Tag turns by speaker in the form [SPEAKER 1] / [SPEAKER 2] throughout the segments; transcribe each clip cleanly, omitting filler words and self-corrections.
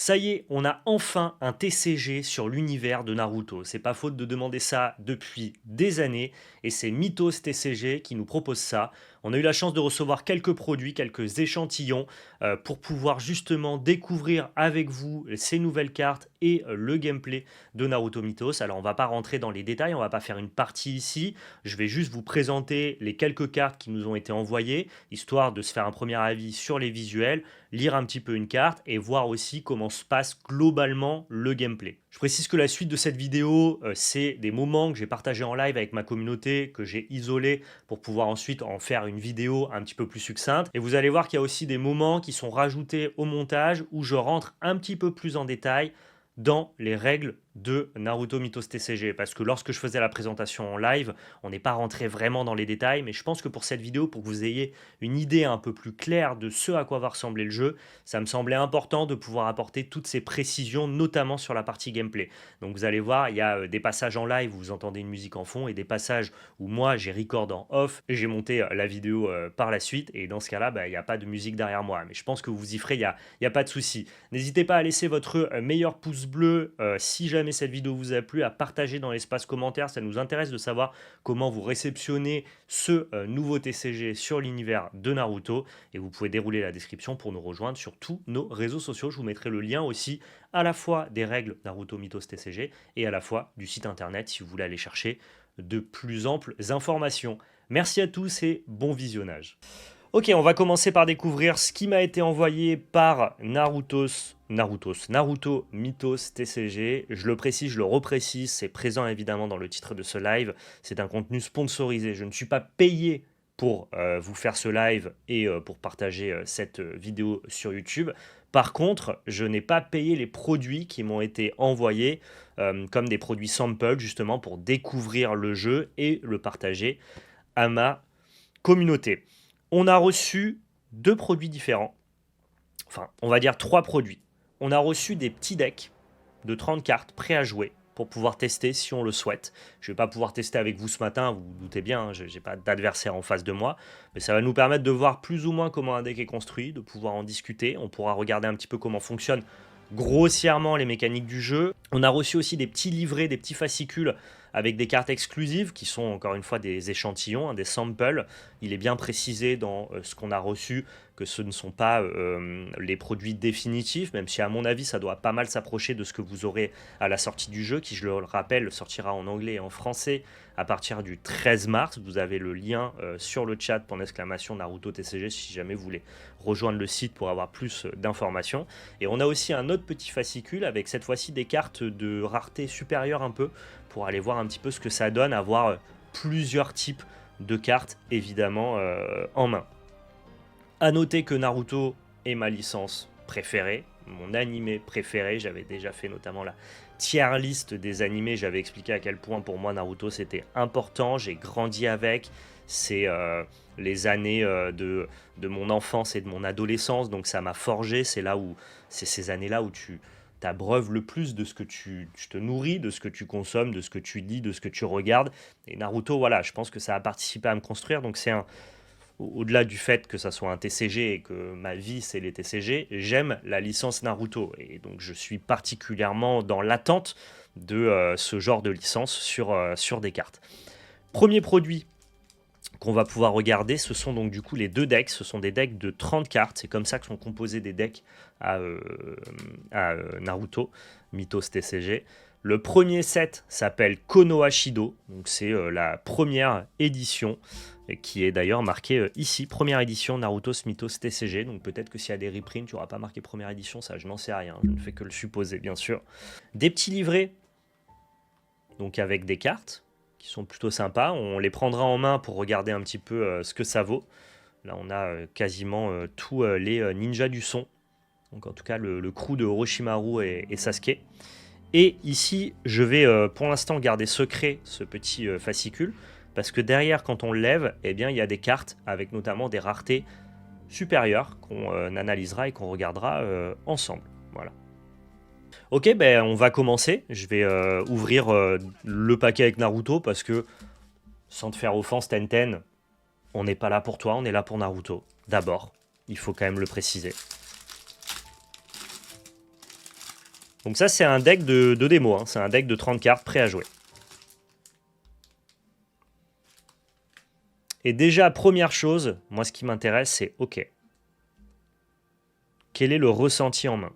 [SPEAKER 1] Ça y est, on a enfin un TCG sur l'univers de Naruto. C'est pas faute de demander ça depuis des années et c'est Mythos TCG qui nous propose ça. On a eu la chance de recevoir quelques produits, quelques échantillons pour pouvoir justement découvrir avec vous ces nouvelles cartes et le gameplay de Naruto Mythos. Alors on va pas rentrer dans les détails, on va pas faire une partie ici. Je vais juste vous présenter les quelques cartes qui nous ont été envoyées, histoire de se faire un premier avis sur les visuels, lire un petit peu une carte et voir aussi comment se passe globalement le gameplay. Je précise que la suite de cette vidéo, c'est des moments que j'ai partagés en live avec ma communauté, que j'ai isolés pour pouvoir ensuite en faire une vidéo un petit peu plus succincte. Et vous allez voir qu'il y a aussi des moments qui sont rajoutés au montage où je rentre un petit peu plus en détail dans les règles de Naruto Mythos TCG, parce que lorsque je faisais la présentation en live, on n'est pas rentré vraiment dans les détails, mais je pense que pour cette vidéo, pour que vous ayez une idée un peu plus claire de ce à quoi va ressembler le jeu, ça me semblait important de pouvoir apporter toutes ces précisions, notamment sur la partie gameplay. Donc vous allez voir, il y a des passages en live où vous entendez une musique en fond, et des passages où moi j'ai record en off, et j'ai monté la vidéo par la suite, et dans ce cas-là, il n'y a pas de musique derrière moi, mais je pense que vous y ferez, il y a pas de souci. N'hésitez pas à laisser votre meilleur pouce bleu si jamais cette vidéo vous a plu, à partager dans l'espace commentaire. Ça nous intéresse de savoir comment vous réceptionnez ce nouveau TCG sur l'univers de Naruto. Et vous pouvez dérouler la description pour nous rejoindre sur tous nos réseaux sociaux. Je vous mettrai le lien aussi à la fois des règles Naruto Mythos TCG et à la fois du site internet si vous voulez aller chercher de plus amples informations. Merci à tous et bon visionnage. Ok, on va commencer par découvrir ce qui m'a été envoyé par Naruto Mythos TCG. Je le précise, je le reprécise, c'est présent évidemment dans le titre de ce live. C'est un contenu sponsorisé. Je ne suis pas payé pour vous faire ce live et pour partager cette vidéo sur YouTube. Par contre, je n'ai pas payé les produits qui m'ont été envoyés comme des produits sample justement pour découvrir le jeu et le partager à ma communauté. On a reçu deux produits différents. Enfin, on va dire trois produits. On a reçu des petits decks de 30 cartes prêts à jouer pour pouvoir tester si on le souhaite. Je ne vais pas pouvoir tester avec vous ce matin, vous vous doutez bien, hein, je n'ai pas d'adversaire en face de moi, mais ça va nous permettre de voir plus ou moins comment un deck est construit, de pouvoir en discuter. On pourra regarder un petit peu comment fonctionnent grossièrement les mécaniques du jeu. On a reçu aussi des petits livrets, des petits fascicules avec des cartes exclusives qui sont encore une fois des échantillons, hein, des samples. Il est bien précisé dans ce qu'on a reçu que ce ne sont pas les produits définitifs, même si à mon avis ça doit pas mal s'approcher de ce que vous aurez à la sortie du jeu, qui je le rappelle sortira en anglais et en français à partir du 13 mars. Vous avez le lien sur le chat pour l'exclamation Naruto TCG si jamais vous voulez rejoindre le site pour avoir plus d'informations. Et on a aussi un autre petit fascicule avec cette fois-ci des cartes de rareté supérieure un peu pour aller voir un petit peu ce que ça donne, avoir plusieurs types de cartes évidemment en main. A noter que Naruto est ma licence préférée, mon animé préféré. J'avais déjà fait notamment la tier list des animés. J'avais expliqué à quel point pour moi Naruto c'était important. J'ai grandi avec. C'est les années de mon enfance et de mon adolescence. Donc ça m'a forgé. C'est ces années-là où tu t'abreuves le plus de ce que tu te nourris, de ce que tu consommes, de ce que tu lis, de ce que tu regardes. Et Naruto, voilà, je pense que ça a participé à me construire. Donc c'est au-delà du fait que ça soit un TCG et que ma vie c'est les TCG, j'aime la licence Naruto et donc je suis particulièrement dans l'attente de ce genre de licence sur des cartes. Premier produit qu'on va pouvoir regarder, ce sont donc du coup les deux decks, ce sont des decks de 30 cartes, c'est comme ça que sont composés des decks à Naruto Mythos TCG. Le premier set s'appelle Konoha Shido, donc c'est la première édition qui est d'ailleurs marquée ici, première édition Naruto Mythos TCG, donc peut-être que s'il y a des reprints, tu n'auras pas marqué première édition, ça je n'en sais rien, je ne fais que le supposer bien sûr. Des petits livrets, donc avec des cartes, qui sont plutôt sympas, on les prendra en main pour regarder un petit peu ce que ça vaut. Là on a quasiment tous les ninjas du son, donc en tout cas le crew de Orochimaru et Sasuke. Et ici, je vais pour l'instant garder secret ce petit fascicule, parce que derrière, quand on le lève, eh bien, il y a des cartes avec notamment des raretés supérieures qu'on analysera et qu'on regardera ensemble. Voilà. Ok, ben, on va commencer. Je vais ouvrir le paquet avec Naruto, parce que, sans te faire offense, Tenten, on n'est pas là pour toi, on est là pour Naruto. D'abord, il faut quand même le préciser. Donc ça, c'est un deck de démo, hein. C'est un deck de 30 cartes prêt à jouer. Et déjà, première chose, moi ce qui m'intéresse, c'est OK. Quel est le ressenti en main?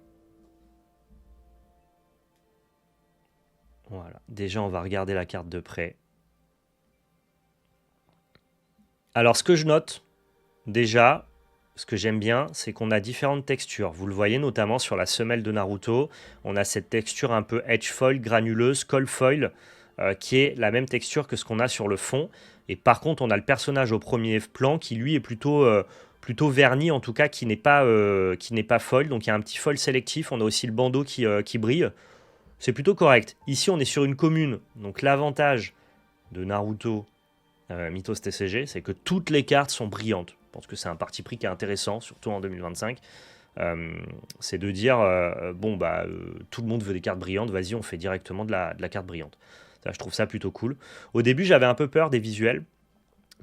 [SPEAKER 1] Voilà, déjà on va regarder la carte de près. Alors ce que je note, déjà, ce que j'aime bien, c'est qu'on a différentes textures. Vous le voyez notamment sur la semelle de Naruto, on a cette texture un peu edge foil, granuleuse, cold foil, qui est la même texture que ce qu'on a sur le fond. Et par contre, on a le personnage au premier plan qui lui est plutôt verni, en tout cas qui n'est pas foil. Donc il y a un petit foil sélectif, on a aussi le bandeau qui brille. C'est plutôt correct. Ici, on est sur une commune. Donc l'avantage de Naruto Mythos TCG, c'est que toutes les cartes sont brillantes. Je pense que c'est un parti pris qui est intéressant, surtout en 2025. C'est de dire, tout le monde veut des cartes brillantes, vas-y, on fait directement de la carte brillante. Ça, je trouve ça plutôt cool. Au début, j'avais un peu peur des visuels,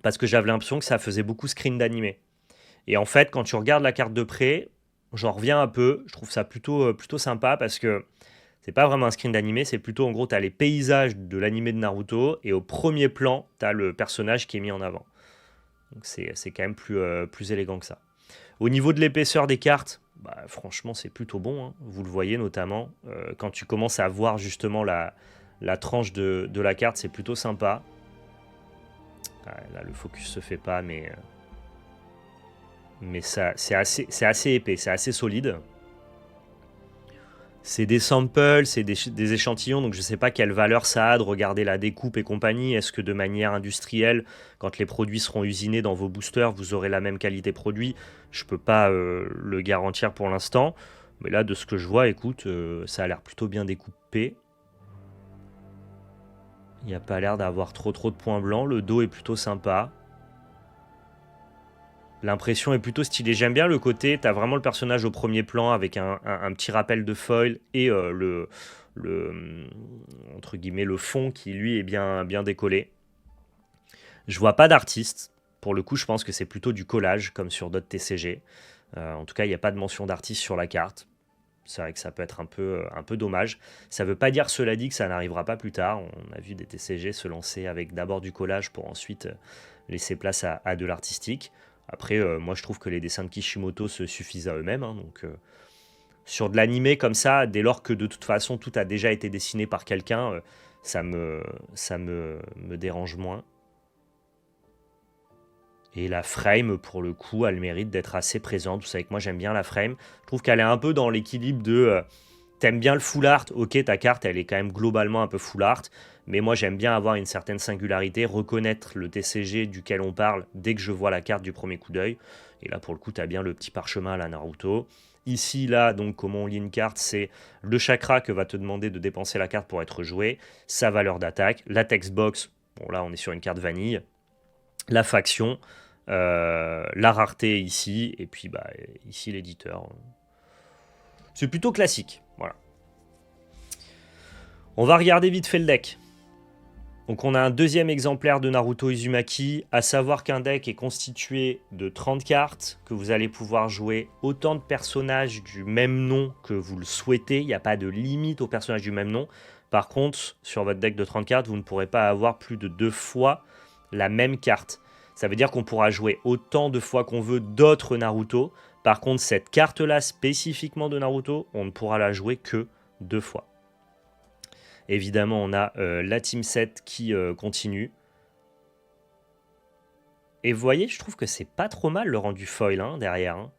[SPEAKER 1] parce que j'avais l'impression que ça faisait beaucoup screen d'animé. Et en fait, quand tu regardes la carte de près, j'en reviens un peu, je trouve ça plutôt sympa, parce que c'est pas vraiment un screen d'animé, c'est plutôt en gros, tu as les paysages de l'animé de Naruto et au premier plan, tu as le personnage qui est mis en avant. Donc c'est quand même plus élégant que ça. Au niveau de l'épaisseur des cartes, franchement, c'est plutôt bon, hein. Vous le voyez notamment, quand tu commences à voir justement la tranche de la carte, c'est plutôt sympa. Là, le focus se fait pas, mais ça, c'est assez épais, c'est assez solide. C'est des samples, c'est des échantillons, donc je ne sais pas quelle valeur ça a de regarder la découpe et compagnie. Est-ce que de manière industrielle, quand les produits seront usinés dans vos boosters, vous aurez la même qualité produit? Je ne peux pas le garantir pour l'instant. Mais là, de ce que je vois, écoute, ça a l'air plutôt bien découpé. Il n'y a pas l'air d'avoir trop de points blancs. Le dos est plutôt sympa. L'impression est plutôt stylée. J'aime bien le côté, tu as vraiment le personnage au premier plan avec un petit rappel de foil et entre guillemets, le fond qui lui est bien décollé. Je vois pas d'artiste. Pour le coup, je pense que c'est plutôt du collage comme sur d'autres TCG. En tout cas, il n'y a pas de mention d'artiste sur la carte. C'est vrai que ça peut être un peu dommage. Ça ne veut pas dire, cela dit, que ça n'arrivera pas plus tard. On a vu des TCG se lancer avec d'abord du collage pour ensuite laisser place à de l'artistique. Après, moi je trouve que les dessins de Kishimoto se suffisent à eux-mêmes, hein. Donc, sur de l'animé comme ça, dès lors que de toute façon tout a déjà été dessiné par quelqu'un, ça me dérange moins. Et la frame, pour le coup, a le mérite d'être assez présente. Vous savez que moi j'aime bien la frame. Je trouve qu'elle est un peu dans l'équilibre de t'aimes bien le full art, ok, ta carte elle est quand même globalement un peu full art, mais moi j'aime bien avoir une certaine singularité, reconnaître le TCG duquel on parle dès que je vois la carte du premier coup d'œil. Et là pour le coup, tu as bien le petit parchemin à la Naruto. Ici, là, donc comment on lit une carte, c'est le chakra que va te demander de dépenser la carte pour être jouée, sa valeur d'attaque, la text box, bon là on est sur une carte vanille, la faction, la rareté ici, et puis ici l'éditeur. C'est plutôt classique, voilà. On va regarder vite fait le deck. Donc on a un deuxième exemplaire de Naruto Uzumaki, à savoir qu'un deck est constitué de 30 cartes, que vous allez pouvoir jouer autant de personnages du même nom que vous le souhaitez, il n'y a pas de limite aux personnages du même nom. Par contre, sur votre deck de 30 cartes, vous ne pourrez pas avoir plus de 2 fois la même carte. Ça veut dire qu'on pourra jouer autant de fois qu'on veut d'autres Naruto. Par contre, cette carte-là, spécifiquement de Naruto, on ne pourra la jouer que 2 fois. Évidemment, on a la Team 7 qui continue. Et vous voyez, je trouve que c'est pas trop mal le rendu foil derrière. Hein.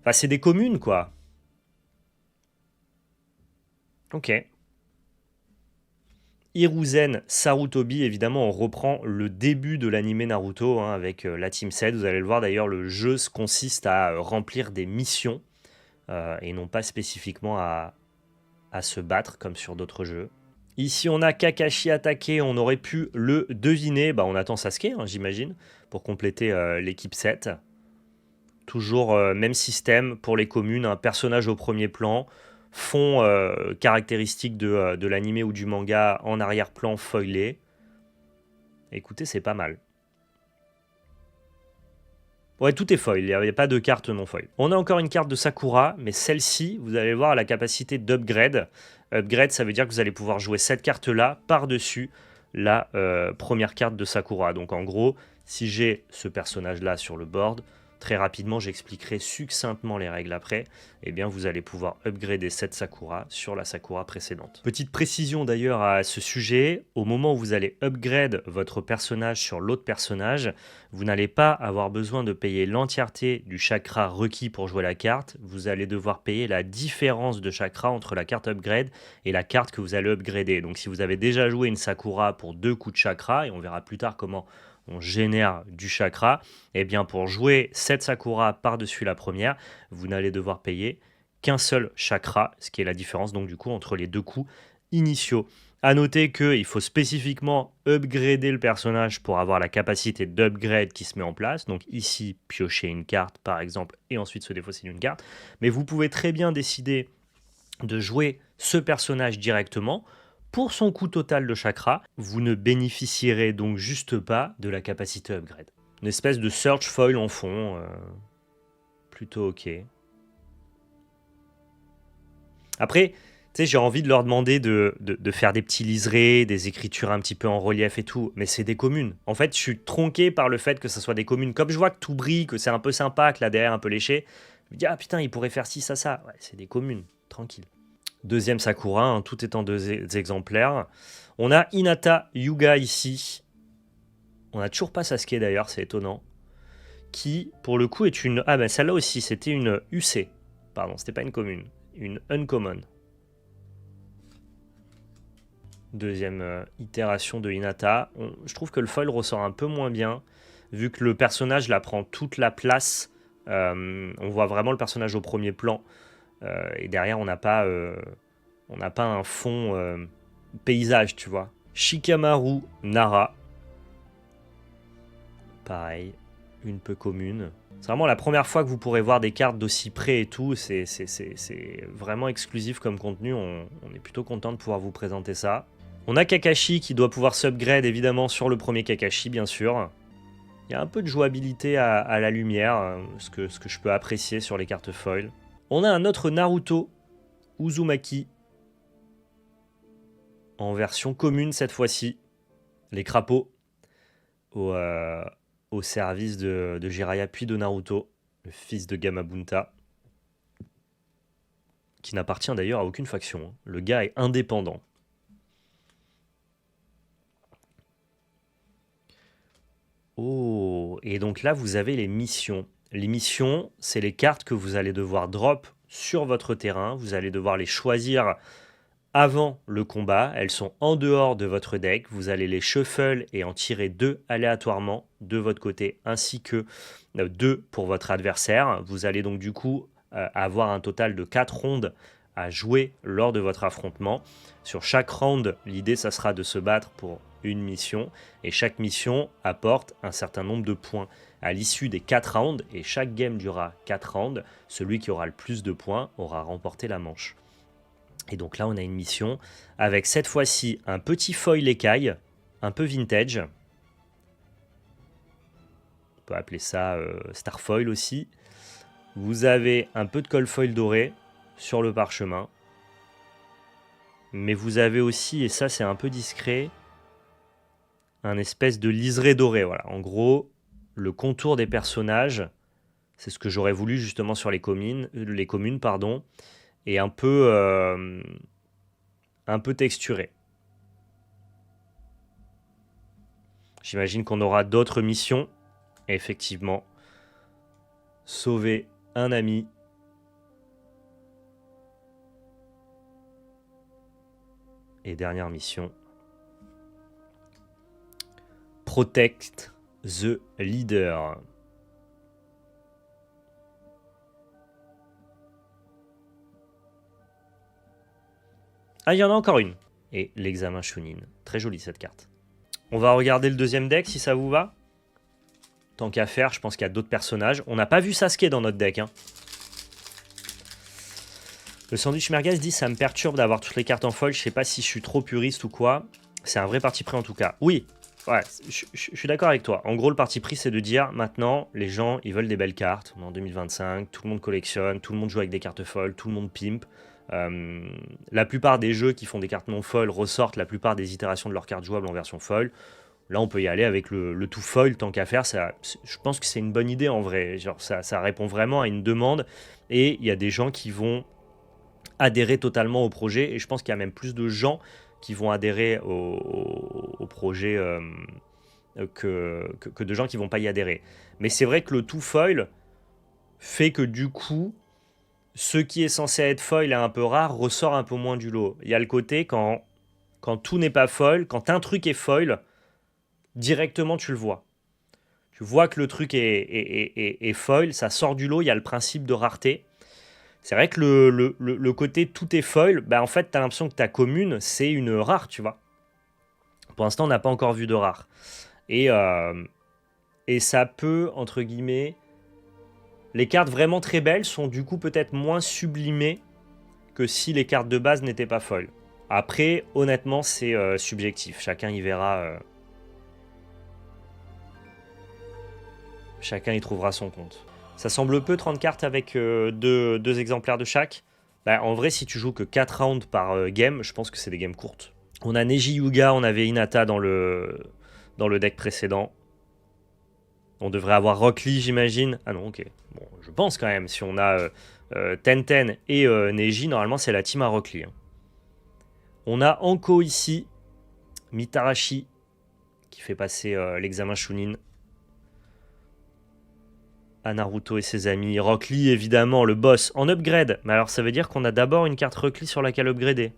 [SPEAKER 1] Enfin, c'est des communes, quoi. Ok. Hiruzen Sarutobi, évidemment, on reprend le début de l'anime Naruto avec la Team 7. Vous allez le voir d'ailleurs, le jeu consiste à remplir des missions et non pas spécifiquement à se battre comme sur d'autres jeux. Ici, on a Kakashi attaqué, on aurait pu le deviner. On attend Sasuke, j'imagine, pour compléter l'équipe 7. Toujours même système pour les communes, un personnage au premier plan, fond caractéristique de l'anime ou du manga en arrière-plan foilé. Écoutez, c'est pas mal. Ouais, tout est foil, il n'y a pas de carte non foil. On a encore une carte de Sakura, mais celle-ci, vous allez voir la capacité d'upgrade. Upgrade, ça veut dire que vous allez pouvoir jouer cette carte-là par-dessus la première carte de Sakura. Donc en gros, si j'ai ce personnage-là sur le board, très rapidement, j'expliquerai succinctement les règles après, eh bien vous allez pouvoir upgrader cette Sakura sur la Sakura précédente. Petite précision d'ailleurs à ce sujet, au moment où vous allez upgrade votre personnage sur l'autre personnage, vous n'allez pas avoir besoin de payer l'entièreté du chakra requis pour jouer la carte, vous allez devoir payer la différence de chakra entre la carte upgrade et la carte que vous allez upgrader. Donc si vous avez déjà joué une Sakura pour 2 coups de chakra, et on verra plus tard comment on génère du chakra, et bien pour jouer cette Sakura par-dessus la première, vous n'allez devoir payer qu'un seul chakra, ce qui est la différence donc du coup entre les 2 coups initiaux. A noter qu'il faut spécifiquement upgrader le personnage pour avoir la capacité d'upgrade qui se met en place. Donc ici, piocher une carte par exemple et ensuite se défausser d'une carte. Mais vous pouvez très bien décider de jouer ce personnage directement. Pour son coût total de chakra, vous ne bénéficierez donc juste pas de la capacité upgrade. Une espèce de search foil en fond, plutôt ok. Après, tu sais, j'ai envie de leur demander de faire des petits liserés, des écritures un petit peu en relief et tout, mais c'est des communes. En fait, je suis tronqué par le fait que ce soit des communes. Comme je vois que tout brille, que c'est un peu sympa, que là derrière un peu léché, je me dis, ah putain, il pourrait faire ci, ça. Ouais, c'est des communes, tranquille. Deuxième Sakura, hein, tout est en 2 exemplaires. On a Hinata Yuga ici. On n'a toujours pas Sasuke d'ailleurs, c'est étonnant. Qui, pour le coup, est une... Ah ben celle-là aussi, c'était une UC. Pardon, c'était pas une commune. Une uncommon. Deuxième itération de Hinata. Je trouve que le foil ressort un peu moins bien, vu que le personnage là prend toute la place. On voit vraiment le personnage au premier plan. Et derrière, on n'a pas un fond paysage, tu vois. Shikamaru Nara. Pareil, une peu commune. C'est vraiment la première fois que vous pourrez voir des cartes d'aussi près et tout. C'est vraiment exclusif comme contenu. On est plutôt content de pouvoir vous présenter ça. On a Kakashi qui doit pouvoir s'upgrade évidemment sur le premier Kakashi, bien sûr. Il y a un peu de jouabilité à la lumière, ce que je peux apprécier sur les cartes foil. On a un autre Naruto Uzumaki en version commune cette fois-ci. Les crapauds au service de Jiraiya puis de Naruto, le fils de Gamabunta, qui n'appartient d'ailleurs à aucune faction. Le gars est indépendant. Oh, et donc là vous avez les missions. Les missions, c'est les cartes que vous allez devoir drop sur votre terrain. Vous allez devoir les choisir avant le combat. Elles sont en dehors de votre deck. Vous allez les shuffle et en tirer 2 aléatoirement de votre côté, ainsi que 2 pour votre adversaire. Vous allez donc du coup avoir un total de 4 rondes à jouer lors de votre affrontement. Sur chaque round, l'idée, ça sera de se battre pour une mission, et chaque mission apporte un certain nombre de points. À l'issue des 4 rounds, et chaque game durera 4 rounds, celui qui aura le plus de points aura remporté la manche. Et donc là, on a une mission avec cette fois-ci un petit foil écaille, un peu vintage. On peut appeler ça Star Foil aussi. Vous avez un peu de colle foil doré sur le parchemin. Mais vous avez aussi, et ça c'est un peu discret, un espèce de liseré doré. Voilà. En gros, le contour des personnages, c'est ce que j'aurais voulu justement sur les communes, et un peu texturé. J'imagine qu'on aura d'autres missions. Et effectivement, sauver un ami. Et dernière mission. Protect the leader. Ah, il y en a encore une. Et l'examen Chunin. Très jolie cette carte. On va regarder le deuxième deck si ça vous va. Tant qu'à faire, je pense qu'il y a d'autres personnages. On n'a pas vu Sasuke dans notre deck. Hein. Le Sandwich Merguez dit « Ça me perturbe d'avoir toutes les cartes en foil. Je sais pas si je suis trop puriste ou quoi. C'est un vrai parti pris en tout cas. » Oui, Ouais, je suis d'accord avec toi. En gros, le parti pris, c'est de dire maintenant, les gens, ils veulent des belles cartes. On est en 2025, tout le monde collectionne, tout le monde joue avec des cartes folles, tout le monde pimp. Euh, la plupart des jeux qui font des cartes non foil ressortent la plupart des itérations de leurs cartes jouables en version foil. Là, on peut y aller avec le tout foil tant qu'à faire. Je pense que c'est une bonne idée en vrai. Genre, ça répond vraiment à une demande. Et il y a des gens qui vont adhérer totalement au projet. Et je pense qu'il y a même plus de gens qui vont adhérer au projet que de gens qui vont pas y adhérer. Mais c'est vrai que le tout foil fait que du coup, ce qui est censé être foil et un peu rare ressort un peu moins du lot. Il y a le côté quand tout n'est pas foil, quand un truc est foil, directement tu le vois. Tu vois que le truc est foil, ça sort du lot, il y a le principe de rareté. C'est vrai que le côté tout est foil, bah en fait, tu as l'impression que ta commune, c'est une rare, tu vois. Pour l'instant, on n'a pas encore vu de rare. Et, euh, et ça peut, entre guillemets, les cartes vraiment très belles sont du coup peut-être moins sublimées que si les cartes de base n'étaient pas foil. Après, honnêtement, c'est subjectif. Chacun y verra. Chacun y trouvera son compte. Ça semble peu 30 cartes avec deux exemplaires de chaque. Bah, en vrai, si tu joues que 4 rounds par game, je pense que c'est des games courtes. On a Neji Yuga, on avait Hinata dans le deck précédent. On devrait avoir Rock Lee, j'imagine. Ah non, ok. Bon, je pense quand même. Si on a Tenten et Neji, normalement, c'est la team à Rock Lee. Hein. On a Anko ici. Mitarashi, qui fait passer l'examen Chunin. À Naruto et ses amis. Rock Lee, évidemment, le boss en upgrade. Mais alors, ça veut dire qu'on a d'abord une carte Rock Lee sur laquelle upgrader.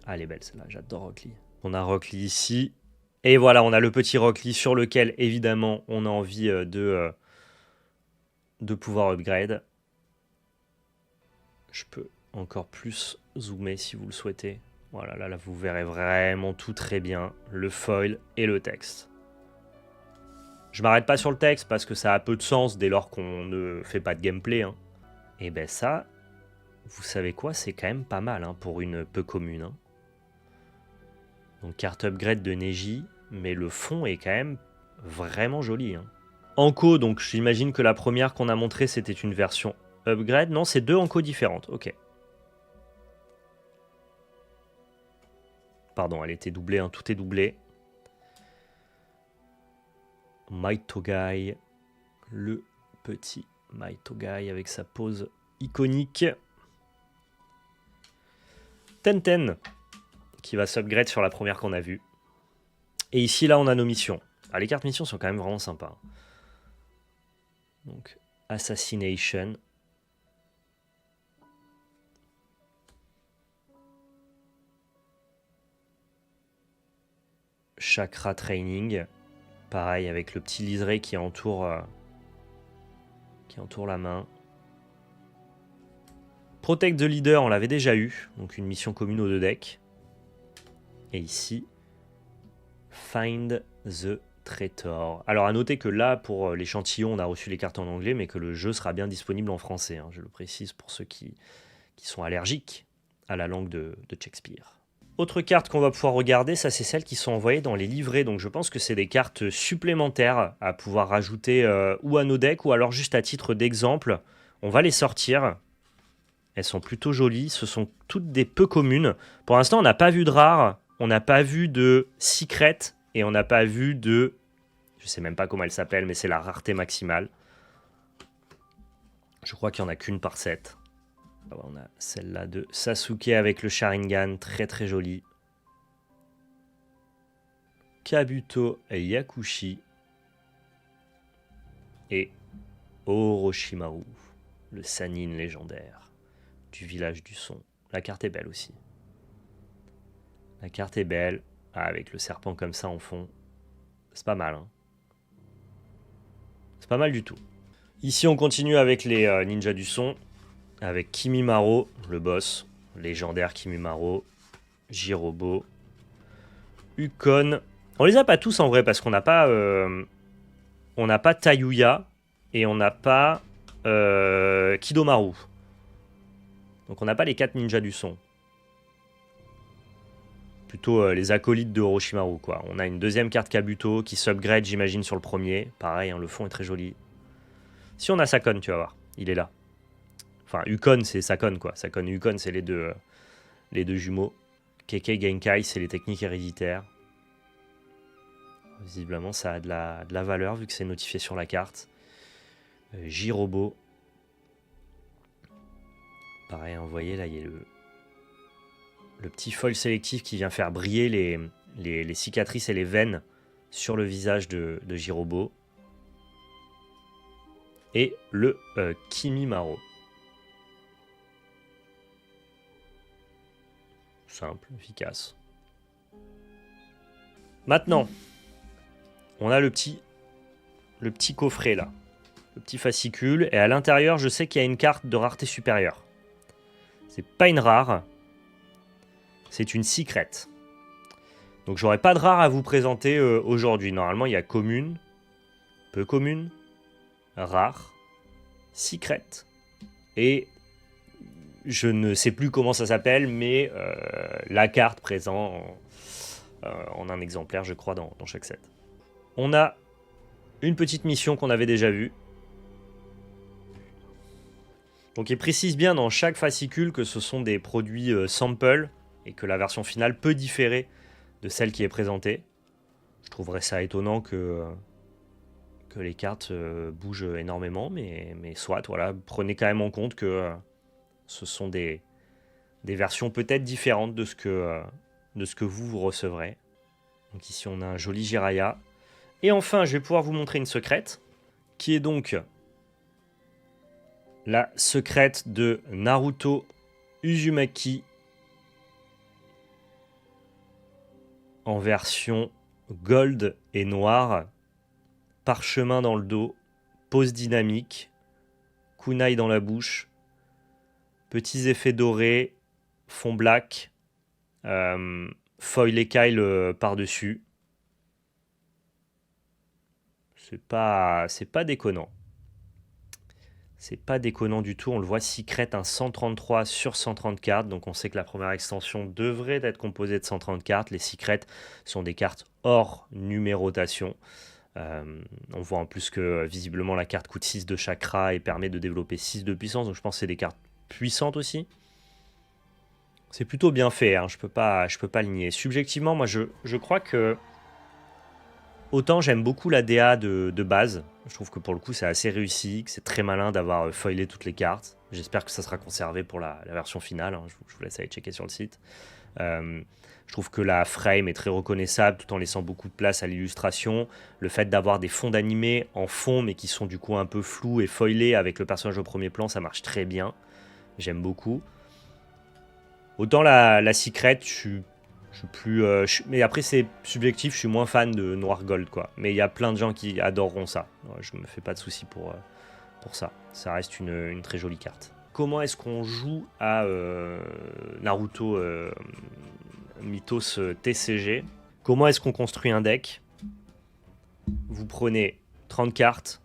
[SPEAKER 1] Ah, elle est belle celle-là. J'adore Rock Lee. On a Rock Lee ici. Et voilà, on a le petit Rock Lee sur lequel, évidemment, on a envie de pouvoir upgrade. Je peux encore plus zoomer si vous le souhaitez. Voilà, là, vous verrez vraiment tout très bien. Le foil et le texte. Je m'arrête pas sur le texte parce que ça a peu de sens dès lors qu'on ne fait pas de gameplay. Hein. Et ben ça, vous savez quoi, c'est quand même pas mal hein, pour une peu commune. Hein. Donc carte upgrade de Neji, mais le fond est quand même vraiment joli. Hein. Anko, donc j'imagine que la première qu'on a montrée c'était une version upgrade. Non, c'est deux Anko différentes, ok. Pardon, elle était doublée, hein, tout est doublé. Maitogai, le petit Maitogai avec sa pose iconique. Tenten, qui va s'upgrade sur la première qu'on a vue. Et ici, là, on a nos missions. Ah, les cartes missions sont quand même vraiment sympas. Donc, Assassination. Chakra Training. Pareil, avec le petit liseré qui entoure la main. Protect the Leader, on l'avait déjà eu. Donc, une mission commune aux deux decks. Et ici, Find the Traitor. Alors, à noter que là, pour l'échantillon, on a reçu les cartes en anglais, mais que le jeu sera bien disponible en français. Hein, je le précise pour ceux qui sont allergiques à la langue de Shakespeare. Autre carte qu'on va pouvoir regarder, ça c'est celles qui sont envoyées dans les livrets. Donc je pense que c'est des cartes supplémentaires à pouvoir rajouter ou à nos decks ou alors juste à titre d'exemple. On va les sortir. Elles sont plutôt jolies. Ce sont toutes des peu communes. Pour l'instant, on n'a pas vu de rare. On n'a pas vu de secret. Et on n'a pas vu de... Je sais même pas comment elle s'appelle, mais c'est la rareté maximale. Je crois qu'il n'y en a qu'une par set. On a celle-là de Sasuke avec le Sharingan, très très jolie. Kabuto et Yakushi. Et Orochimaru, le Sannin légendaire du village du son. La carte est belle aussi. La carte est belle, avec le serpent comme ça en fond. C'est pas mal, hein. C'est pas mal du tout. Ici, on continue avec les ninjas du son. Avec Kimimaro, le boss, légendaire Kimimaro, Jirobo, Ukon. On les a pas tous en vrai parce qu'on n'a pas Tayuya et on n'a pas Kidomaru. Donc on n'a pas les 4 ninjas du son. plutôt les acolytes de Orochimaru, quoi. On a une deuxième carte Kabuto qui s'upgrade, j'imagine, sur le premier. Pareil, hein, le fond est très joli. Si on a Sakon, tu vas voir, il est là. Enfin, Ukon, c'est Sakon, quoi. Sakon et Ukon, c'est les deux jumeaux. Kekkei Genkai, c'est les techniques héréditaires. Visiblement, ça a de la valeur vu que c'est notifié sur la carte. Jirobo. Pareil, hein, vous voyez, là, il y a le petit foil sélectif qui vient faire briller les cicatrices et les veines sur le visage de Jirobo. Et le Kimimaro. Simple, efficace. Maintenant, on a le petit coffret là. Le petit fascicule. Et à l'intérieur, je sais qu'il y a une carte de rareté supérieure. C'est pas une rare. C'est une secret. Donc j'aurais pas de rare à vous présenter aujourd'hui. Normalement, il y a commune, peu commune, rare, secret. Et je ne sais plus comment ça s'appelle, mais la carte présente en un exemplaire, je crois, dans chaque set. On a une petite mission qu'on avait déjà vue. Donc il précise bien dans chaque fascicule que ce sont des produits sample et que la version finale peut différer de celle qui est présentée. Je trouverais ça étonnant que les cartes bougent énormément, mais soit, voilà, prenez quand même en compte que ce sont des versions peut-être différentes de ce que vous recevrez. Donc ici on a un joli Jiraiya. Et enfin, je vais pouvoir vous montrer une secrète, qui est donc la secrète de Naruto Uzumaki en version gold et noir, parchemin dans le dos, pose dynamique, kunai dans la bouche, petits effets dorés, fond black, foil écaille par-dessus. C'est pas déconnant. C'est pas déconnant du tout. On le voit, secret, un 133 sur 130 cartes. Donc on sait que la première extension devrait être composée de 130 cartes. Les secrets sont des cartes hors numérotation. On voit en plus que visiblement la carte coûte 6 de chakra et permet de développer 6 de puissance. Donc je pense que c'est des cartes puissantes aussi. C'est plutôt bien fait, hein. Je peux pas le nier. Subjectivement, moi je crois que autant j'aime beaucoup la DA de base, je trouve que pour le coup c'est assez réussi, que c'est très malin d'avoir foilé toutes les cartes. J'espère que ça sera conservé pour la version finale, hein. Je vous laisse aller checker sur le site. Je trouve que la frame est très reconnaissable tout en laissant beaucoup de place à l'illustration. Le fait d'avoir des fonds d'animé en fond mais qui sont du coup un peu flous et foilés avec le personnage au premier plan, ça marche très bien. J'aime beaucoup. Autant la secret, je suis plus... mais après, c'est subjectif, je suis moins fan de noir gold, quoi. Mais il y a plein de gens qui adoreront ça. Je me fais pas de soucis pour ça. Ça reste une très jolie carte. Comment est-ce qu'on joue à Naruto Mythos TCG? Comment est-ce qu'on construit un deck? Vous prenez 30 cartes,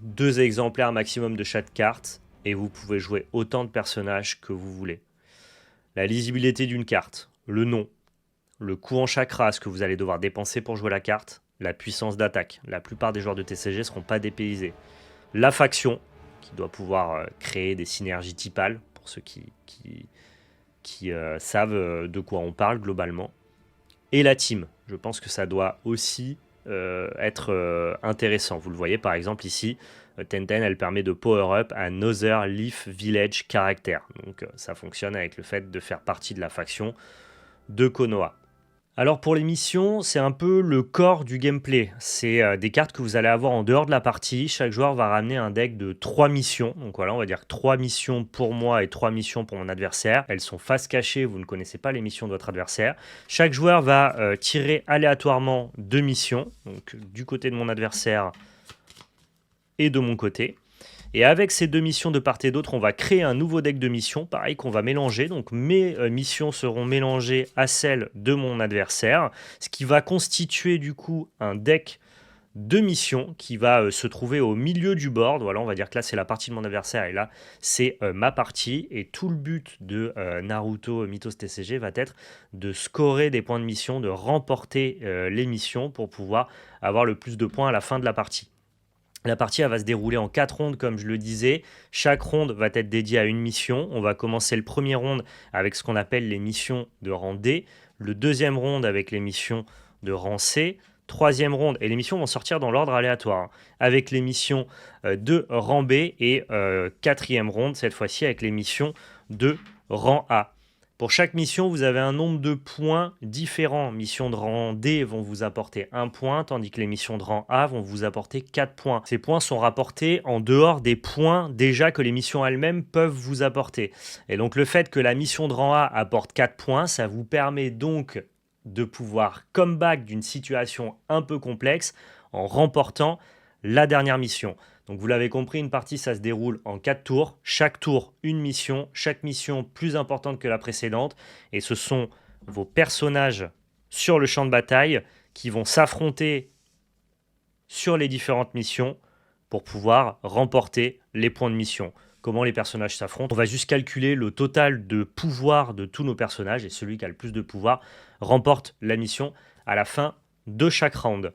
[SPEAKER 1] 2 exemplaires maximum de chaque carte, et vous pouvez jouer autant de personnages que vous voulez. La lisibilité d'une carte, le nom, le coût en chakra, ce que vous allez devoir dépenser pour jouer la carte, la puissance d'attaque. La plupart des joueurs de TCG ne seront pas dépaysés. La faction, qui doit pouvoir créer des synergies typales, pour ceux qui savent de quoi on parle globalement. Et la team, je pense que ça doit aussi être intéressant. Vous le voyez par exemple ici, Tenten, elle permet de power up Another Leaf Village Character. Donc ça fonctionne avec le fait de faire partie de la faction de Konoha. Alors pour les missions, c'est un peu le corps du gameplay. C'est des cartes que vous allez avoir en dehors de la partie. Chaque joueur va ramener un deck de 3 missions. Donc voilà, on va dire 3 missions pour moi et 3 missions pour mon adversaire. Elles sont face cachée, vous ne connaissez pas les missions de votre adversaire. Chaque joueur va tirer aléatoirement 2 missions. Donc du côté de mon adversaire et de mon côté. Et avec ces 2 missions de part et d'autre, on va créer un nouveau deck de missions, pareil, qu'on va mélanger. Donc mes missions seront mélangées à celles de mon adversaire, ce qui va constituer du coup un deck 2 missions qui va se trouver au milieu du board. Voilà, on va dire que là, c'est la partie de mon adversaire et là, c'est ma partie. Et tout le but de Naruto Mythos TCG va être de scorer des points de mission, de remporter les missions pour pouvoir avoir le plus de points à la fin de la partie. La partie elle va se dérouler en 4 rondes, comme je le disais. Chaque ronde va être dédiée à une mission. On va commencer le premier ronde avec ce qu'on appelle les missions de rang D. Le deuxième ronde avec les missions de rang C. Troisième ronde, et les missions vont sortir dans l'ordre aléatoire, avec les missions de rang B. Et quatrième ronde, cette fois-ci, avec les missions de rang A. Pour chaque mission, vous avez un nombre de points différents. Missions de rang D vont vous apporter 1 point, tandis que les missions de rang A vont vous apporter 4 points. Ces points sont rapportés en dehors des points déjà que les missions elles-mêmes peuvent vous apporter. Et donc le fait que la mission de rang A apporte 4 points, ça vous permet donc de pouvoir comeback d'une situation un peu complexe en remportant la dernière mission. Donc vous l'avez compris, une partie ça se déroule en 4 tours, chaque tour une mission, chaque mission plus importante que la précédente, et ce sont vos personnages sur le champ de bataille qui vont s'affronter sur les différentes missions pour pouvoir remporter les points de mission. Comment les personnages s'affrontent? On va juste calculer le total de pouvoir de tous nos personnages, et celui qui a le plus de pouvoir remporte la mission à la fin de chaque round.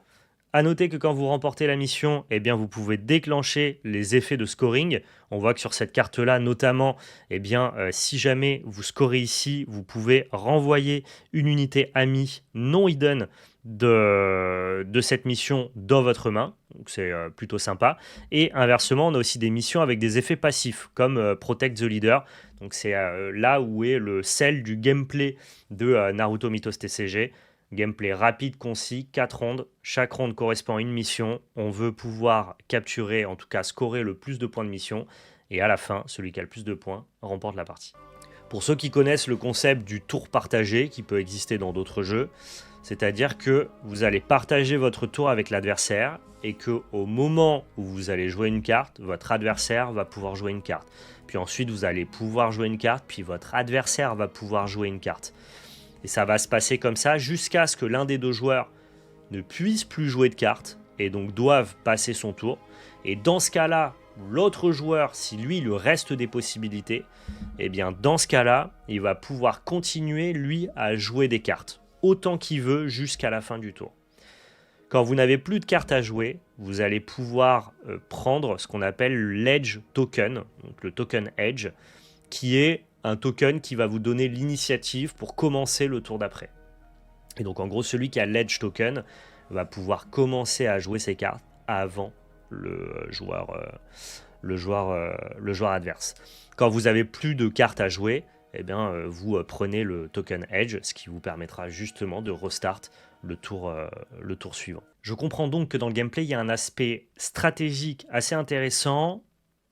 [SPEAKER 1] A noter que quand vous remportez la mission, eh bien, vous pouvez déclencher les effets de scoring. On voit que sur cette carte-là, notamment, eh bien, si jamais vous scorez ici, vous pouvez renvoyer une unité amie non hidden de cette mission dans votre main. Donc c'est plutôt sympa. Et inversement, on a aussi des missions avec des effets passifs, comme Protect the Leader. Donc c'est là où est le sel du gameplay de Naruto Mythos TCG. Gameplay rapide, concis, 4 rondes. Chaque ronde correspond à une mission. On veut pouvoir capturer, en tout cas scorer le plus de points de mission. Et à la fin, celui qui a le plus de points remporte la partie. Pour ceux qui connaissent le concept du tour partagé, qui peut exister dans d'autres jeux, c'est-à-dire que vous allez partager votre tour avec l'adversaire et qu'au moment où vous allez jouer une carte, votre adversaire va pouvoir jouer une carte. Puis ensuite, vous allez pouvoir jouer une carte, puis votre adversaire va pouvoir jouer une carte. Et ça va se passer comme ça jusqu'à ce que l'un des deux joueurs ne puisse plus jouer de cartes et donc doivent passer son tour. Et dans ce cas-là, l'autre joueur, si lui, il lui reste des possibilités, eh bien dans ce cas-là, il va pouvoir continuer, lui, à jouer des cartes autant qu'il veut jusqu'à la fin du tour. Quand vous n'avez plus de cartes à jouer, vous allez pouvoir prendre ce qu'on appelle l'Edge Token, donc le token Edge, qui est un token qui va vous donner l'initiative pour commencer le tour d'après. Et donc en gros, celui qui a l'Edge Token va pouvoir commencer à jouer ses cartes avant le joueur adverse. Quand vous avez plus de cartes à jouer, eh bien, vous prenez le token Edge, ce qui vous permettra justement de restart le tour suivant. Je comprends donc que dans le gameplay, il y a un aspect stratégique assez intéressant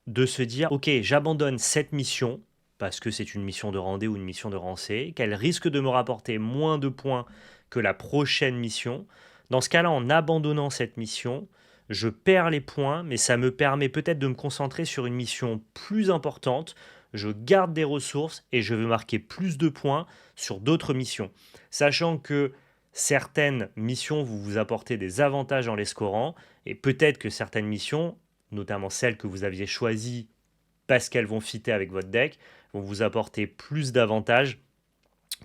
[SPEAKER 1] de se dire, ok, j'abandonne cette mission, parce que c'est une mission de rang D ou une mission de rang C, qu'elle risque de me rapporter moins de points que la prochaine mission. Dans ce cas-là, en abandonnant cette mission, je perds les points, mais ça me permet peut-être de me concentrer sur une mission plus importante. Je garde des ressources et je veux marquer plus de points sur d'autres missions. Sachant que certaines missions vont vous apporter des avantages en les scorant, et peut-être que certaines missions, notamment celles que vous aviez choisies parce qu'elles vont fitter avec votre deck, vont vous apporter plus d'avantages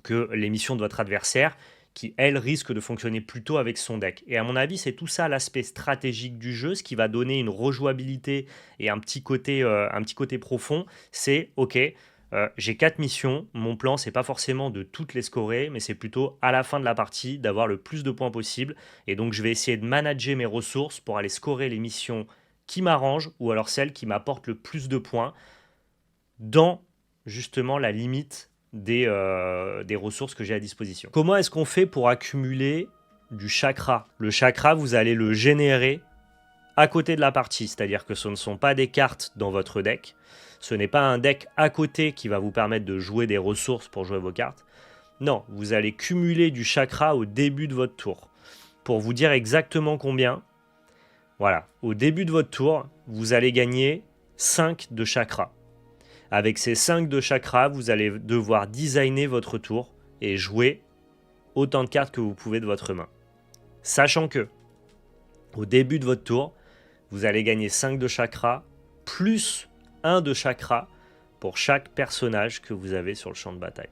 [SPEAKER 1] que les missions de votre adversaire, qui, elle, risque de fonctionner plutôt avec son deck. Et à mon avis, c'est tout ça l'aspect stratégique du jeu, ce qui va donner une rejouabilité et un petit côté profond. C'est, ok, j'ai 4 missions, mon plan, c'est pas forcément de toutes les scorer, mais c'est plutôt à la fin de la partie d'avoir le plus de points possible. Et donc, je vais essayer de manager mes ressources pour aller scorer les missions qui m'arrangent, ou alors celles qui m'apportent le plus de points, dans justement la limite des ressources que j'ai à disposition. Comment est-ce qu'on fait pour accumuler du chakra? Le chakra, vous allez le générer à côté de la partie, c'est-à-dire que ce ne sont pas des cartes dans votre deck, ce n'est pas un deck à côté qui va vous permettre de jouer des ressources pour jouer vos cartes. Non, vous allez cumuler du chakra au début de votre tour. Pour vous dire exactement combien, voilà, au début de votre tour, vous allez gagner 5 de chakra. Avec ces 5 de chakra, vous allez devoir designer votre tour et jouer autant de cartes que vous pouvez de votre main. Sachant que Au début de votre tour, vous allez gagner 5 de chakra, plus 1 de chakra pour chaque personnage que vous avez sur le champ de bataille.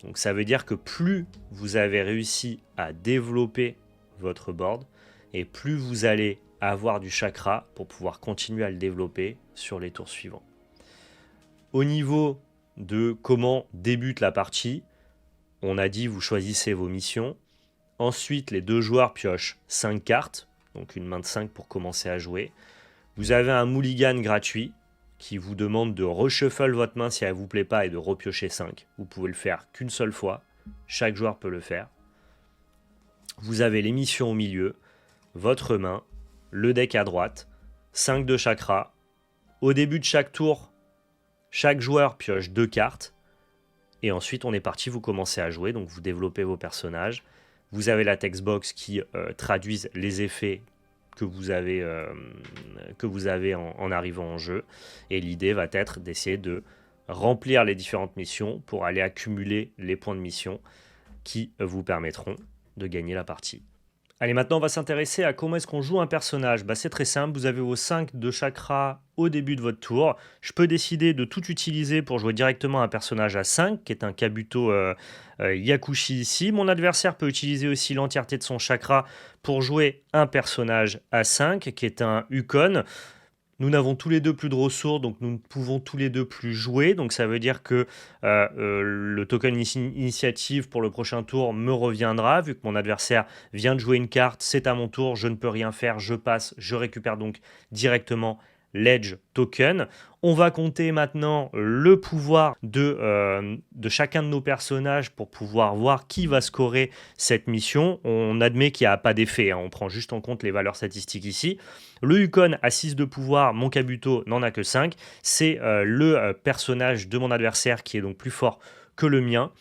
[SPEAKER 1] Donc ça veut dire que plus vous avez réussi à développer votre board, et plus vous allez avoir du chakra pour pouvoir continuer à le développer sur les tours suivants. Au niveau de comment débute la partie, on a dit vous choisissez vos missions. Ensuite, les deux joueurs piochent 5 cartes, donc une main de 5 pour commencer à jouer. Vous avez un mulligan gratuit qui vous demande de reshuffle votre main si elle ne vous plaît pas et de repiocher 5. Vous pouvez le faire qu'une seule fois, chaque joueur peut le faire. Vous avez les missions au milieu, votre main, le deck à droite, 5 de chakra. Au début de chaque tour, chaque joueur pioche 2 cartes. Et ensuite, on est parti, vous commencez à jouer, donc vous développez vos personnages. Vous avez la textbox qui traduisent les effets que vous avez en arrivant en jeu. Et l'idée va être d'essayer de remplir les différentes missions pour aller accumuler les points de mission qui vous permettront de gagner la partie. Allez, maintenant on va s'intéresser à comment est-ce qu'on joue un personnage. C'est très simple, vous avez vos 5 de chakra au début de votre tour. Je peux décider de tout utiliser pour jouer directement un personnage à 5, qui est un Kabuto Yakushi ici. Mon adversaire peut utiliser aussi l'entièreté de son chakra pour jouer un personnage à 5, qui est un Ukon. Nous n'avons tous les deux plus de ressources, donc nous ne pouvons tous les deux plus jouer. Donc ça veut dire que le token initiative pour le prochain tour me reviendra. Vu que mon adversaire vient de jouer une carte, c'est à mon tour, je ne peux rien faire, je passe, je récupère donc directement l'Edge token. On va compter maintenant le pouvoir de chacun de nos personnages pour pouvoir voir qui va scorer cette mission. On admet qu'il n'y a pas d'effet, on prend juste en compte les valeurs statistiques ici. Le Ukon a 6 de pouvoir, mon Kabuto n'en a que 5. C'est le personnage de mon adversaire qui est donc plus fort que le mien.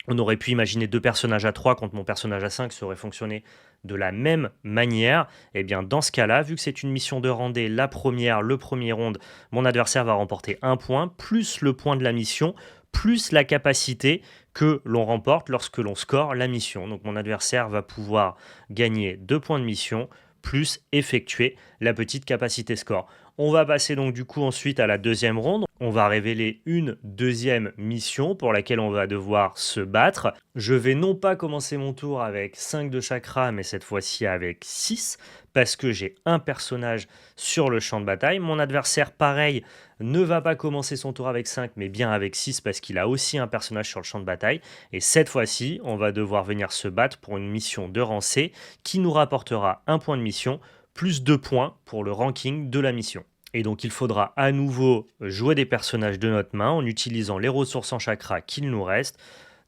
[SPEAKER 1] On aurait pu imaginer 2 personnages à 3 quand mon personnage à 5 ça aurait fonctionné de la même manière. Et bien dans ce cas-là, vu que c'est une mission de rendez, le premier round, mon adversaire va remporter 1 point, plus le point de la mission, plus la capacité que l'on remporte lorsque l'on score la mission. Donc mon adversaire va pouvoir gagner 2 points de mission, plus effectuer la petite capacité score. On va passer donc du coup ensuite à la deuxième ronde. On va révéler une deuxième mission pour laquelle on va devoir se battre. Je vais non pas commencer mon tour avec 5 de chakra, mais cette fois-ci avec 6, parce que j'ai un personnage sur le champ de bataille. Mon adversaire, pareil, ne va pas commencer son tour avec 5, mais bien avec 6, parce qu'il a aussi un personnage sur le champ de bataille. Et cette fois-ci, on va devoir venir se battre pour une mission de rang C qui nous rapportera un point de mission, plus 2 points pour le ranking de la mission. Et donc il faudra à nouveau jouer des personnages de notre main en utilisant les ressources en chakra qu'il nous reste.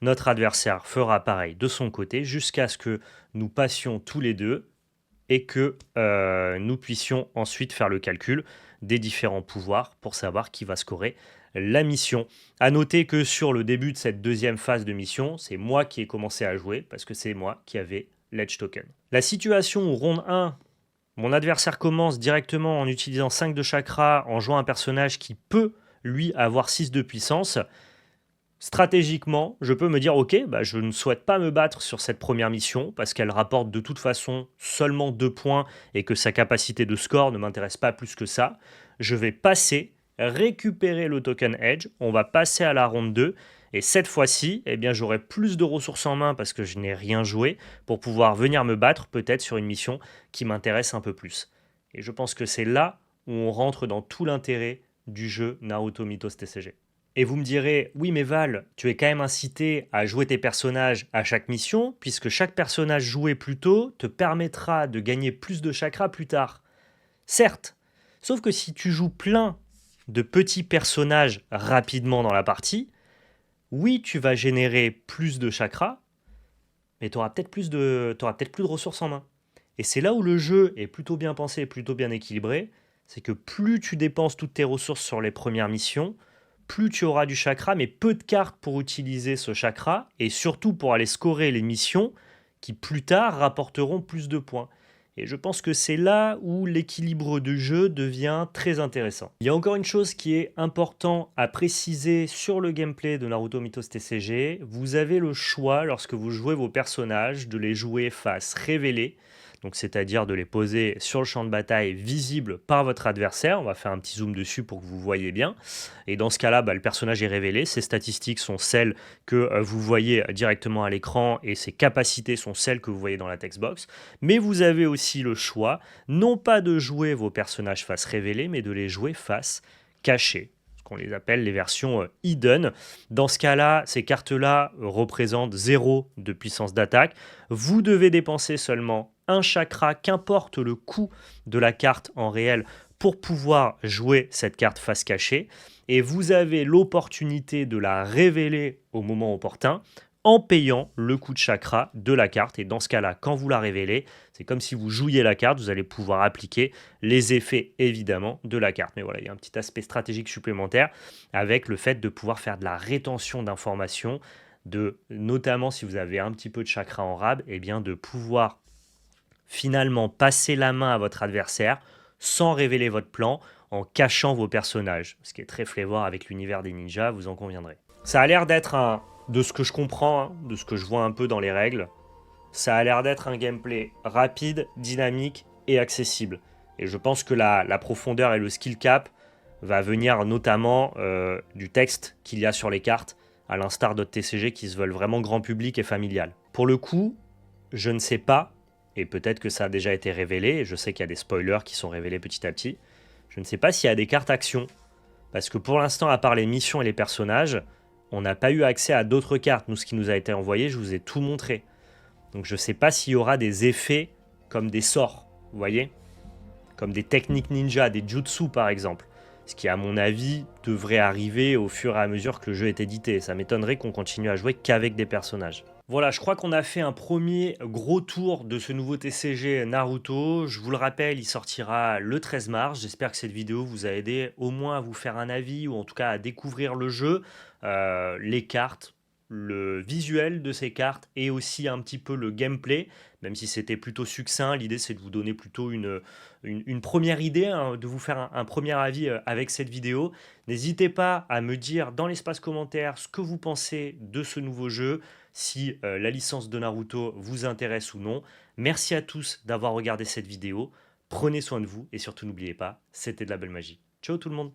[SPEAKER 1] Notre adversaire fera pareil de son côté jusqu'à ce que nous passions tous les deux et que nous puissions ensuite faire le calcul des différents pouvoirs pour savoir qui va scorer la mission. À noter que sur le début de cette deuxième phase de mission, c'est moi qui ai commencé à jouer parce que c'est moi qui avais l'Edge Token. La situation où ronde 1, mon adversaire commence directement en utilisant 5 de chakra, en jouant un personnage qui peut, lui, avoir 6 de puissance. Stratégiquement, je peux me dire, ok, je ne souhaite pas me battre sur cette première mission, parce qu'elle rapporte de toute façon seulement 2 points, et que sa capacité de score ne m'intéresse pas plus que ça. Je vais passer, récupérer le token Edge, on va passer à la ronde 2, et cette fois-ci, j'aurai plus de ressources en main parce que je n'ai rien joué pour pouvoir venir me battre peut-être sur une mission qui m'intéresse un peu plus. Et je pense que c'est là où on rentre dans tout l'intérêt du jeu Naruto Mythos TCG. Et vous me direz, oui mais Val, tu es quand même incité à jouer tes personnages à chaque mission, puisque chaque personnage joué plus tôt te permettra de gagner plus de chakra plus tard. Certes, sauf que si tu joues plein de petits personnages rapidement dans la partie, oui, tu vas générer plus de chakra, mais tu auras peut-être plus de ressources en main. Et c'est là où le jeu est plutôt bien pensé, plutôt bien équilibré, c'est que plus tu dépenses toutes tes ressources sur les premières missions, plus tu auras du chakra, mais peu de cartes pour utiliser ce chakra, et surtout pour aller scorer les missions qui plus tard rapporteront plus de points. Et je pense que c'est là où l'équilibre du jeu devient très intéressant. Il y a encore une chose qui est important à préciser sur le gameplay de Naruto Mythos TCG. Vous avez le choix, lorsque vous jouez vos personnages, de les jouer face révélée. donc c'est-à-dire de les poser sur le champ de bataille visible par votre adversaire. On va faire un petit zoom dessus pour que vous voyez bien. Et dans ce cas-là, le personnage est révélé. Ses statistiques sont celles que vous voyez directement à l'écran et ses capacités sont celles que vous voyez dans la textbox. Mais vous avez aussi le choix, non pas de jouer vos personnages face révélés, mais de les jouer face cachés, qu'on les appelle les versions hidden. Dans ce cas-là, ces cartes-là représentent 0 de puissance d'attaque. Vous devez dépenser seulement un chakra, qu'importe le coût de la carte en réel, pour pouvoir jouer cette carte face cachée. Et vous avez l'opportunité de la révéler au moment opportun en payant le coût de chakra de la carte. Et dans ce cas-là, quand vous la révélez, c'est comme si vous jouiez la carte, vous allez pouvoir appliquer les effets évidemment de la carte. Mais voilà, il y a un petit aspect stratégique supplémentaire avec le fait de pouvoir faire de la rétention d'informations, notamment si vous avez un petit peu de chakra en rab, et bien de pouvoir finalement passer la main à votre adversaire sans révéler votre plan, en cachant vos personnages, ce qui est très flavor avec l'univers des ninjas, vous en conviendrez. Ça a l'air d'être de ce que je comprends, de ce que je vois un peu dans les règles, ça a l'air d'être un gameplay rapide, dynamique et accessible. Et je pense que la profondeur et le skill cap va venir notamment du texte qu'il y a sur les cartes, à l'instar d'autres TCG qui se veulent vraiment grand public et familial. Pour le coup, je ne sais pas, et peut-être que ça a déjà été révélé, et je sais qu'il y a des spoilers qui sont révélés petit à petit, je ne sais pas s'il y a des cartes actions, parce que pour l'instant, à part les missions et les personnages, on n'a pas eu accès à d'autres cartes. Nous, ce qui nous a été envoyé, je vous ai tout montré. Donc je ne sais pas s'il y aura des effets comme des sorts, vous voyez, comme des techniques ninja, des jutsu par exemple. Ce qui, à mon avis, devrait arriver au fur et à mesure que le jeu est édité. Ça m'étonnerait qu'on continue à jouer qu'avec des personnages. Voilà, je crois qu'on a fait un premier gros tour de ce nouveau TCG Naruto. Je vous le rappelle, il sortira le 13 mars. J'espère que cette vidéo vous a aidé au moins à vous faire un avis ou en tout cas à découvrir le jeu, les cartes, le visuel de ces cartes et aussi un petit peu le gameplay, même si c'était plutôt succinct. L'idée, c'est de vous donner plutôt une première idée, hein, de vous faire un premier avis avec cette vidéo. N'hésitez pas à me dire dans l'espace commentaire ce que vous pensez de ce nouveau jeu, si la licence de Naruto vous intéresse ou non. Merci à tous d'avoir regardé cette vidéo. Prenez soin de vous et surtout n'oubliez pas, c'était de la belle magie. Ciao tout le monde!